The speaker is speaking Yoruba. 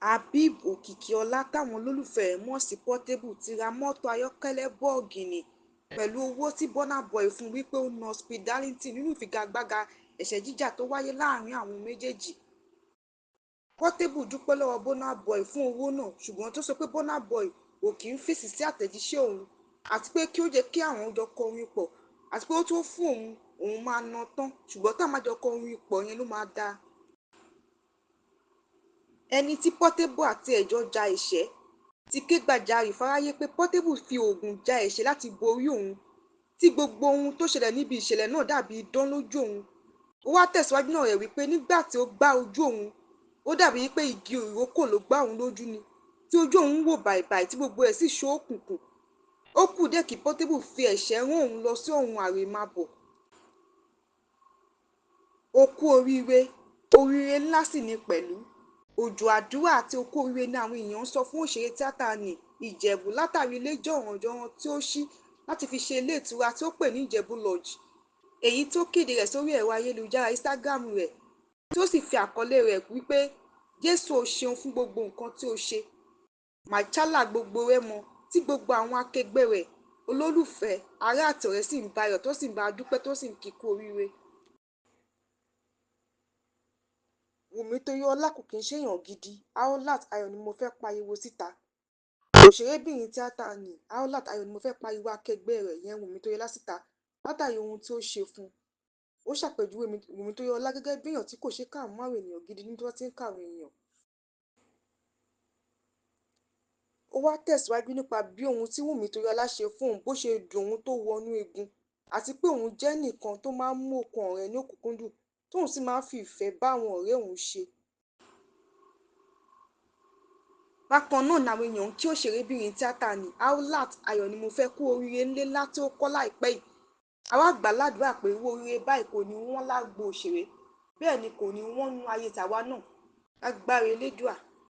Habib Òkìkíọlá táwọn olólùfẹ́ ẹ̀ mọ̀ sí Portable ti ra mọ́tò ayọ́kẹ́lẹ́ bọ́ọ̀gìnì pẹ̀lú owó tí Burna Boy fún wípé ó na Speed Darlington nínú ìfigagbága ẹ̀ṣẹ́ jíjà tó wáyé láàrin àwọn méjèèjì. Portable dúpẹ́ lọ́wọ́ Burna Boy fún owó náà ṣùgbọ́n tó sọ pé Burna Boy ò kì í fèsì sí àtẹ̀jíṣẹ́ òun àti pé kí ó jẹ́ kí àwọn jọ kọ orin pọ̀ àti pé ó tó fún òun máa ná tán ṣùgbọ́n tá a máa jọ kọ orin pọ̀ yẹn ló máa dáa. Ẹni tí Portable àti ẹ̀jọ́ ja ẹ̀ṣẹ́ ti ké gbàjarè fáráyé pé Portable fi oògùn ja ẹ̀ṣẹ́ láti borí òun tí gbogbo ohun tó ṣẹlẹ̀ níbi ìṣẹ̀lẹ̀ náà dàbí idán lójú òun. Ó wá tẹ̀síwájú náà rẹ̀ wípé nígbà tí ó gbá ojú òun ó dàbí pé igi ìrókò ló gbá òun lójú ni tí ojú òun wò bàìbàì tí gbogbo ẹ̀ sì ṣókùnkùn. Ó kù díẹ̀ kí Portable fi ẹ̀ṣẹ́ rán òun lọ sí ọ̀run àrèmábọ̀. Ó kú oríire, oríire ńlá sì ni pẹ̀lú. Òjò àdúrà àti okú oríire ni àwọn èèyàn ń sọ fún òṣèré tíátà ní Ìjẹ̀bú látàrí ilé jọ̀rọ̀jọ̀rọ̀ tí ó ṣí láti fi ṣe ilé ìtura tí ó pè ní Ìjẹ̀bú Lodge, èyí tó kéde rẹ̀ sórí ẹ̀rọ ayélujára Instagram rẹ̀ tí ó sì fi àkọlé rẹ̀ wípé Jésù o ṣeun fún gbogbo nǹkan tí o ṣe. Màjálà gbogbo Rẹ́mọ tí gbogbo àwọn akẹgbẹ́ rẹ̀ olólùfẹ́ ará àtọ̀rẹ́ sì ń bayọ̀ tó sì ń bá a dúpẹ́ tó sì ń kí kú oríire. Wùmí Toríọlá kò kí ń ṣèyàn gidi, Aolat Ayọ̀ ni mo fẹ́ pariwo síta. Òṣèrébìnrin tíátà ní Aolat Ayọ̀ ni mo fẹ́ pariwo akẹgbẹ́ rẹ̀ yẹn Wùmí Toríọlá síta látàrí ohun tí ó ṣe fún un. Ó ṣàpèjúwe Wùmí Toríọlá gẹ́gẹ́ bí èèyàn tí kò ṣe kà mọ́ àwọn ènìyàn gidi ní tí wọ́n ti ń kàwé èèyàn. Ó wá tẹ̀síwájú nípa bí ohun tí Wùmí Toríọlá ṣe fún òun bó ṣe dùn òun tó wọnú egun àti pé òun jẹ́ nìkan tó máa ń mú okùn ọ̀rẹ́ ní òkúnkúndùn tóun sì máa ń fi ìfẹ́ bá àwọn ọ̀rẹ́ òun ṣe. Bákan náà ni àwọn èèyàn ń kí òṣèrébìnrin tíátà ní Aolat Ayọ̀ ni mo fẹ́ kú oríire ńlá tí ó kọ́ láìpẹ́ yìí. Àwa gbà ládùúrà pé irú oríire báyìí kò ní wọ́n lágbo òṣèré bẹ́ẹ̀ ni kò ní wọ́n nú ayé tàwa náà. Lágbára Elédùà.